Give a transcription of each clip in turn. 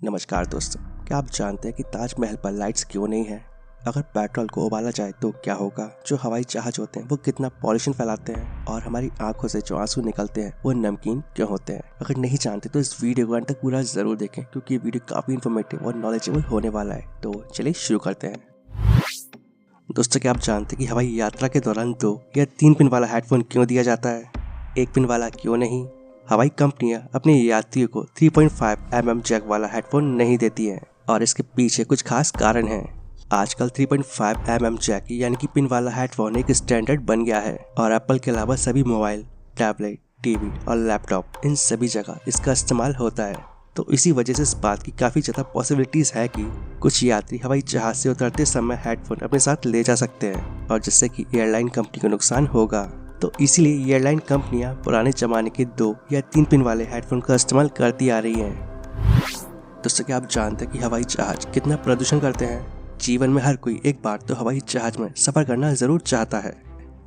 नमस्कार दोस्तों, क्या आप जानते हैं कि ताजमहल पर लाइट्स क्यों नहीं है? अगर पेट्रोल को उबाला जाए तो क्या होगा? जो हवाई जहाज होते हैं वो कितना पॉल्यूशन फैलाते हैं और हमारी आंखों से जो आंसू निकलते हैं वो नमकीन क्यों होते हैं? अगर नहीं जानते तो इस वीडियो को अंत तक पूरा जरूर देखें क्योंकि ये वीडियो काफी इन्फॉर्मेटिव और नॉलेजेबल होने वाला है। तो चलिए शुरू करते हैं। दोस्तों, क्या आप जानते हैं कि हवाई यात्रा के दौरान 2 या 3 पिन वाला हेडफोन क्यों दिया जाता है? 1 पिन वाला क्यों नहीं? हवाई कंपनियां अपने यात्रियों को 3.5 mm जैक वाला हेडफोन नहीं देती हैं और इसके पीछे कुछ खास कारण हैं। आजकल 3.5 mm जैक यानी कि पिन वाला हेडफोन एक स्टैंडर्ड बन गया है और एप्पल के अलावा सभी मोबाइल, टैबलेट, टीवी और लैपटॉप इन सभी जगह इसका इस्तेमाल होता है। तो इसी वजह से इस बात की काफ़ी ज़्यादा पॉसिबिलिटीज़ है कि कुछ यात्री हवाई जहाज से उतरते समय हेडफोन अपने साथ ले जा सकते हैं और जिससे कि एयरलाइन कंपनी को नुकसान होगा। तो इसीलिए एयरलाइन कंपनियां पुराने ज़माने के 2 या 3 पिन वाले हेडफोन का इस्तेमाल करती आ रही हैं। दोस्तों, क्या आप जानते हैं कि हवाई जहाज कितना प्रदूषण करते हैं? जीवन में हर कोई एक बार तो हवाई जहाज में सफ़र करना ज़रूर चाहता है,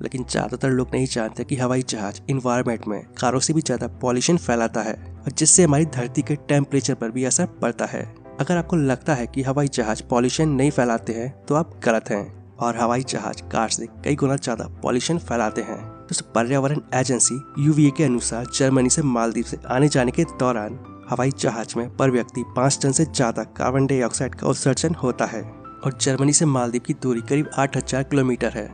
लेकिन ज़्यादातर लोग नहीं जानते कि हवाई जहाज इन्वायरमेंट में कारों से भी ज़्यादा पॉल्यूशन फैलाता है और जिससे हमारी धरती के टेम्परेचर पर भी असर पड़ता है। अगर आपको लगता है कि हवाई जहाज पॉल्यूशन नहीं फैलाते हैं तो आप गलत हैं और हवाई जहाज कार से कई गुना ज़्यादा पॉल्यूशन फैलाते हैं। दोस्तों, पर्यावरण एजेंसी UVA के अनुसार जर्मनी से मालदीव से आने जाने के दौरान हवाई जहाज में पर व्यक्ति 5 टन से ज़्यादा कार्बन डाइऑक्साइड का उत्सर्जन होता है और जर्मनी से मालदीव की दूरी करीब 8000 किलोमीटर है,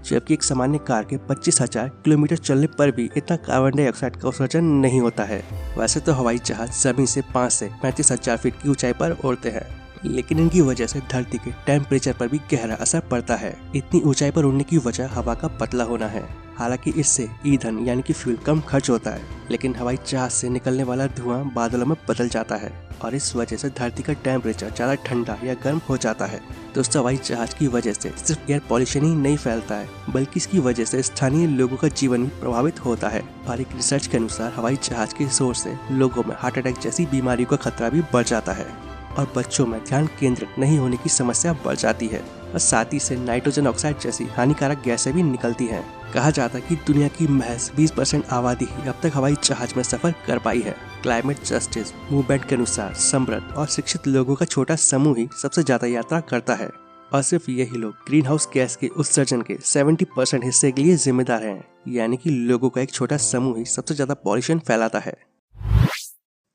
जबकि एक सामान्य कार के 25,000 किलोमीटर चलने पर भी इतना कार्बन डाइऑक्साइड का उत्सर्जन नहीं होता है। वैसे तो हवाई जहाज जमीन से 5 से 35,000 फीट की ऊंचाई पर उड़ते हैं, लेकिन इनकी वजह से धरती के टेम्परेचर पर भी गहरा असर पड़ता है। इतनी ऊंचाई पर उड़ने की वजह हवा का पतला होना है। हालांकि इससे ईंधन यानी कि फ्यूल कम खर्च होता है, लेकिन हवाई जहाज से निकलने वाला धुआं बादलों में बदल जाता है और इस वजह से धरती का टेम्परेचर ज़्यादा ठंडा या गर्म हो जाता है। दोस्तों, हवाई जहाज की वजह से सिर्फ एयर पॉल्यूशन ही नहीं फैलता है, बल्कि इसकी वजह से स्थानीय लोगों का जीवन भी प्रभावित होता है और एक रिसर्च के अनुसार हवाई जहाज के शोर से लोगों में हार्ट अटैक जैसी बीमारियों का खतरा भी बढ़ जाता है और बच्चों में ध्यान केंद्रित नहीं होने की समस्या बढ़ जाती है और साथ ही से नाइट्रोजन ऑक्साइड जैसी हानिकारक गैसें भी निकलती हैं। कहा जाता है कि दुनिया की महज 20% आबादी ही अब तक हवाई जहाज में सफर कर पाई है। क्लाइमेट जस्टिस मूवमेंट के अनुसार समृद्ध और शिक्षित लोगों का छोटा समूह ही सबसे ज्यादा यात्रा करता है और सिर्फ यही लोग ग्रीन हाउस गैस के उत्सर्जन के 70% हिस्से के लिए जिम्मेदार हैं, यानी कि लोगों का एक छोटा समूह ही सबसे ज्यादा पॉल्यूशन फैलाता है।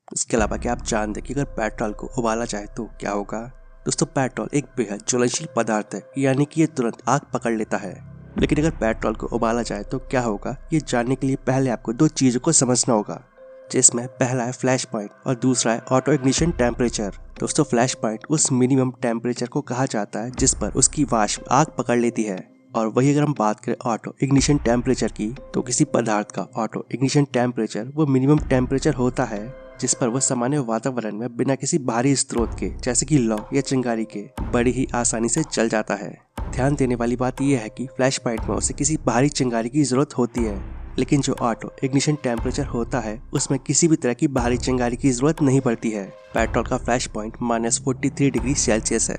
इसके अलावा क्या आप जानते हैं कि अगर पेट्रोल को उबाला जाए तो क्या होगा? दोस्तों, पेट्रोल एक बेहद ज्वलनशील पदार्थ है, यानी कि ये तुरंत आग पकड़ लेता है। लेकिन अगर पेट्रोल को उबाला जाए तो क्या होगा, ये जानने के लिए पहले आपको 2 चीजों को समझना होगा, जिसमें पहला है फ्लैश पॉइंट और दूसरा है ऑटो इग्निशन टेम्परेचर। दोस्तों, फ्लैश पॉइंट उस मिनिमम टेम्परेचर को कहा जाता है जिस पर उसकी वाष्प आग पकड़ लेती है और वही अगर हम बात करें ऑटो इग्निशन टेम्परेचर की, तो किसी पदार्थ का ऑटो इग्निशन टेम्परेचर वो मिनिमम टेम्परेचर होता है जिस पर वह सामान्य वातावरण में बिना किसी बाहरी स्रोत के जैसे कि लौ या चिंगारी के बड़ी ही आसानी से जल जाता है। ध्यान देने वाली बात यह है कि फ्लैश पॉइंट में उसे किसी बाहरी चिंगारी की जरूरत होती है, लेकिन जो ऑटो इग्निशन टेम्परेचर होता है उसमें किसी भी तरह की बाहरी चिंगारी की जरूरत नहीं पड़ती है। पेट्रोल का फ्लैश पॉइंट -43 डिग्री सेल्सियस है,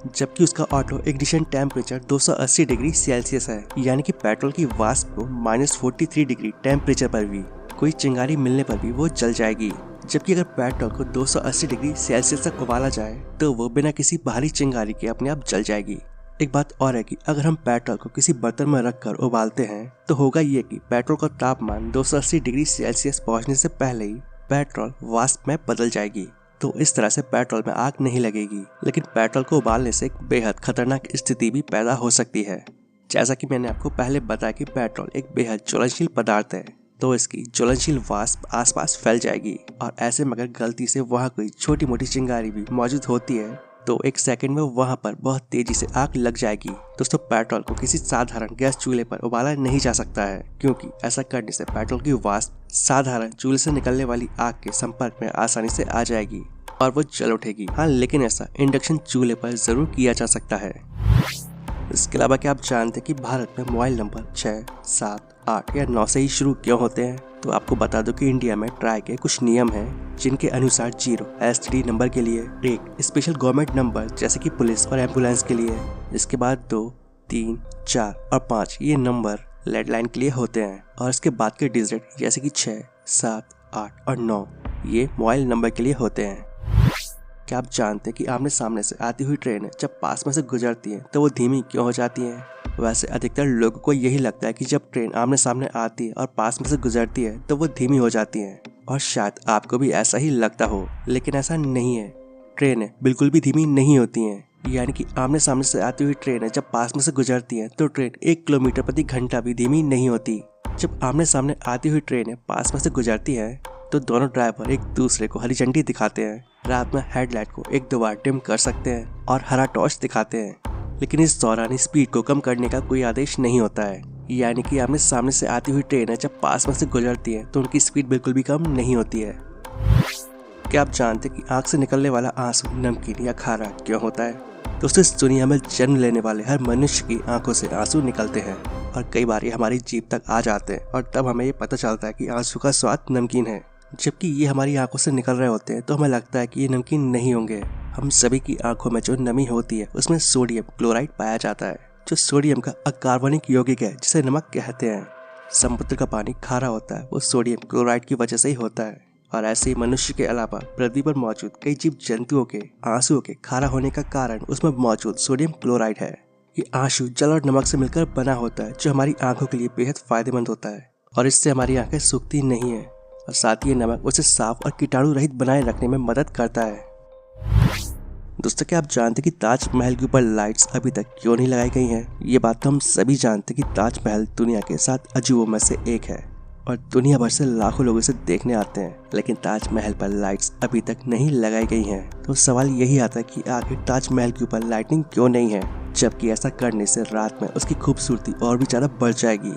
जबकि उसका auto ignition temperature 280 degree Celsius है, यानी कि पेट्रोल की वाष्प को -43 डिग्री टेम्परेचर पर भी कोई चिंगारी मिलने पर भी वो जल जाएगी। जबकि अगर पेट्रोल को 280 डिग्री सेल्सियस तक उबाला जाए तो वो बिना किसी बाहरी चिंगारी के अपने आप जल जाएगी। एक बात और है कि अगर हम पेट्रोल को किसी बर्तन में रखकर उबालते हैं तो होगा ये कि पेट्रोल का तापमान 280 डिग्री सेल्सियस पहुंचने से पहले ही पेट्रोल वाष्प में बदल जाएगी। तो इस तरह से पेट्रोल में आग नहीं लगेगी, लेकिन पेट्रोल को उबालने से एक बेहद खतरनाक स्थिति भी पैदा हो सकती है। जैसा कि मैंने आपको पहले बताया कि पेट्रोल एक बेहद ज्वलनशील पदार्थ है, तो इसकी ज्वलनशील वाष्प आसपास फैल जाएगी और ऐसे में अगर गलती से वहाँ कोई छोटी मोटी चिंगारी भी मौजूद होती है तो 1 सेकंड में वहाँ पर बहुत तेजी से आग लग जाएगी। दोस्तों, पेट्रोल को किसी साधारण गैस चूल्हे पर उबाला नहीं जा सकता है, क्योंकि ऐसा करने से पेट्रोल की वाष्प साधारण चूल्हे से निकलने वाली आग के संपर्क में आसानी से आ जाएगी और वो जल उठेगी। हाँ, लेकिन ऐसा इंडक्शन चूल्हे पर जरूर किया जा सकता है। इसके अलावा क्या आप जानते हैं कि भारत में मोबाइल नंबर 6, 7, 8 या 9 से ही शुरू क्यों होते हैं? तो आपको बता दो कि इंडिया में ट्राई के कुछ नियम हैं जिनके अनुसार 0 STD नंबर के लिए, एक स्पेशल गवर्नमेंट नंबर जैसे कि पुलिस और एम्बुलेंस के लिए, इसके बाद 2, 3, 4 और 5 ये नंबर लैंडलाइन के लिए होते हैं और इसके बाद के डिजिट जैसे कि 6, 7, 8 और 9 ये मोबाइल नंबर के लिए होते हैं। क्या आप जानते हैं कि आमने सामने से आती हुई ट्रेन जब पास में से गुजरती है तो वो धीमी क्यों हो जाती है? वैसे अधिकतर लोगों को यही लगता है कि जब ट्रेन आमने सामने आती है और पास में से गुजरती है तो वो धीमी हो जाती है, और शायद आपको भी ऐसा ही लगता हो, लेकिन ऐसा नहीं है। ट्रेनें बिल्कुल भी धीमी नहीं होती हैं। यानी कि आमने सामने से आती हुई ट्रेनें जब पास में से गुजरती हैं तो ट्रेन 1 किलोमीटर प्रति घंटा भी धीमी नहीं होती। जब आमने सामने आती हुई ट्रेनें पास में से गुजरती हैं तो दोनों ड्राइवर एक दूसरे को हरी झंडी दिखाते हैं। रात में हेडलाइट को 1-2 बार डिम कर सकते हैं और हरा टॉर्च दिखाते हैं, लेकिन इस दौरान स्पीड को कम करने का कोई आदेश नहीं होता है। यानी कि आमने सामने से आती हुई ट्रेनें जब पास में से गुजरती है तो उनकी स्पीड बिल्कुल भी कम नहीं होती है। क्या आप जानते हैं कि आंख से निकलने वाला आंसू नमकीन या खारा क्यों होता है? दोस्तों, इस दुनिया में जन्म लेने वाले हर मनुष्य की आंखों से आंसू निकलते हैं और कई बार ये हमारी जीभ तक आ जाते हैं और तब हमें ये पता चलता है कि आंसू का स्वाद नमकीन है। जबकि ये हमारी आंखों से निकल रहे होते हैं तो हमें लगता है कि ये नमकीन नहीं होंगे। हम सभी की आंखों में जो नमी होती है उसमें सोडियम क्लोराइड पाया जाता है, जो सोडियम का अकार्बनिक यौगिक है जिसे नमक कहते हैं। समुद्र का पानी खारा होता है, वो सोडियम क्लोराइड की वजह से ही होता है। और ऐसे ही मनुष्य के अलावा पृथ्वी पर मौजूद कई जीव जंतुओं के आंसुओं के खारा होने का कारण उसमें मौजूद सोडियम क्लोराइड है। ये आंसू जल और नमक से मिलकर बना होता है, जो हमारी आंखों के लिए बेहद फायदेमंद होता है और इससे हमारी आंखें सूखती नहीं है, और साथ ही नमक उसे साफ और कीटाणु रहित बनाए रखने में मदद करता है। दोस्तों, क्या आप जानते हैं कि ताजमहल के ऊपर लाइट्स अभी तक क्यों नहीं लगाई गई हैं? ये बात तो हम सभी जानते हैं कि ताजमहल दुनिया के 7 अजूबों में से एक है और दुनिया भर से लाखों लोग इसे देखने आते हैं, लेकिन ताजमहल पर लाइट्स अभी तक नहीं लगाई गई हैं। तो सवाल यही आता है कि आखिर ताजमहल के ऊपर लाइटिंग क्यों नहीं है, जबकि ऐसा करने से रात में उसकी खूबसूरती और भी ज्यादा बढ़ जाएगी।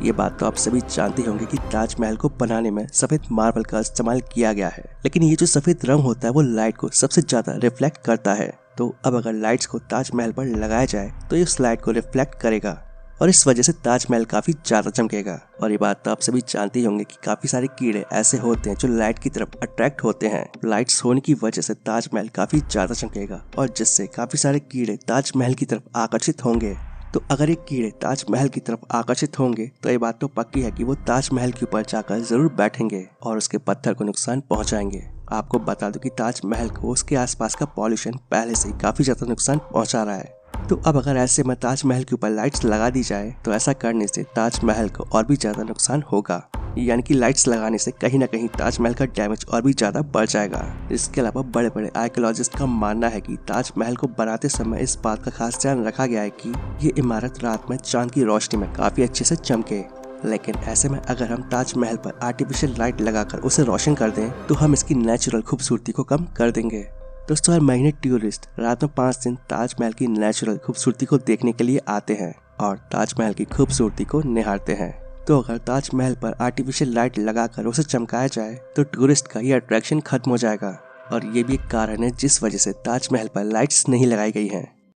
ये बात तो आप सभी जानते होंगे कि ताजमहल को बनाने में सफेद मार्बल का इस्तेमाल किया गया है, लेकिन ये जो सफेद रंग होता है वो लाइट को सबसे ज्यादा रिफ्लेक्ट करता है। तो अब अगर लाइट्स को ताजमहल पर लगाया जाए तो ये उस लाइट को रिफ्लेक्ट करेगा और इस वजह से ताजमहल काफी ज्यादा चमकेगा। और ये बात तो आप सभी जानते ही होंगे कि काफी सारे कीड़े ऐसे होते हैं जो लाइट की तरफ अट्रैक्ट होते हैं। लाइट्स होने की वजह से ताजमहल काफी ज्यादा चमकेगा और जिससे काफी सारे कीड़े ताजमहल की तरफ आकर्षित होंगे। तो अगर ये कीड़े ताजमहल की तरफ आकर्षित होंगे तो ये बात तो पक्की है कि वो ताजमहल के ऊपर जाकर जरूर बैठेंगे और उसके पत्थर को नुकसान पहुंचाएंगे। आपको बता दूं कि ताजमहल को उसके आसपास का पॉल्यूशन पहले से ही काफी ज्यादा नुकसान पहुंचा रहा है। तो अब अगर ऐसे में ताजमहल के ऊपर लाइट्स लगा दी जाए तो ऐसा करने से ताजमहल को और भी ज्यादा नुकसान होगा। यानी कि लाइट्स लगाने से कहीं ना कहीं ताजमहल का डैमेज और भी ज्यादा बढ़ जाएगा। इसके अलावा बड़े बड़े आर्कियोलॉजिस्ट का मानना है कि ताजमहल को बनाते समय इस बात का खास ध्यान रखा गया है कि ये इमारत रात में चांद की रोशनी में काफी अच्छे से चमके। लेकिन ऐसे में अगर हम ताजमहल पर आर्टिफिशियल लाइट लगाकर उसे रोशन कर दें तो हम इसकी नेचुरल खूबसूरती को कम कर देंगे। दोस्तों, हर महीने टूरिस्ट रात में 5 दिन ताजमहल की नेचुरल खूबसूरती को देखने के लिए आते हैं और ताजमहल की खूबसूरती को निहारते हैं। तो अगर ताजमहल पर आर्टिफिशियल लाइट लगाकर उसे चमकाया जाए तो टूरिस्ट का ये अट्रैक्शन खत्म हो जाएगा। और ये भी एक कारण है जिस वजह से ताजमहल पर लाइट्स नहीं लगाई गई हैं।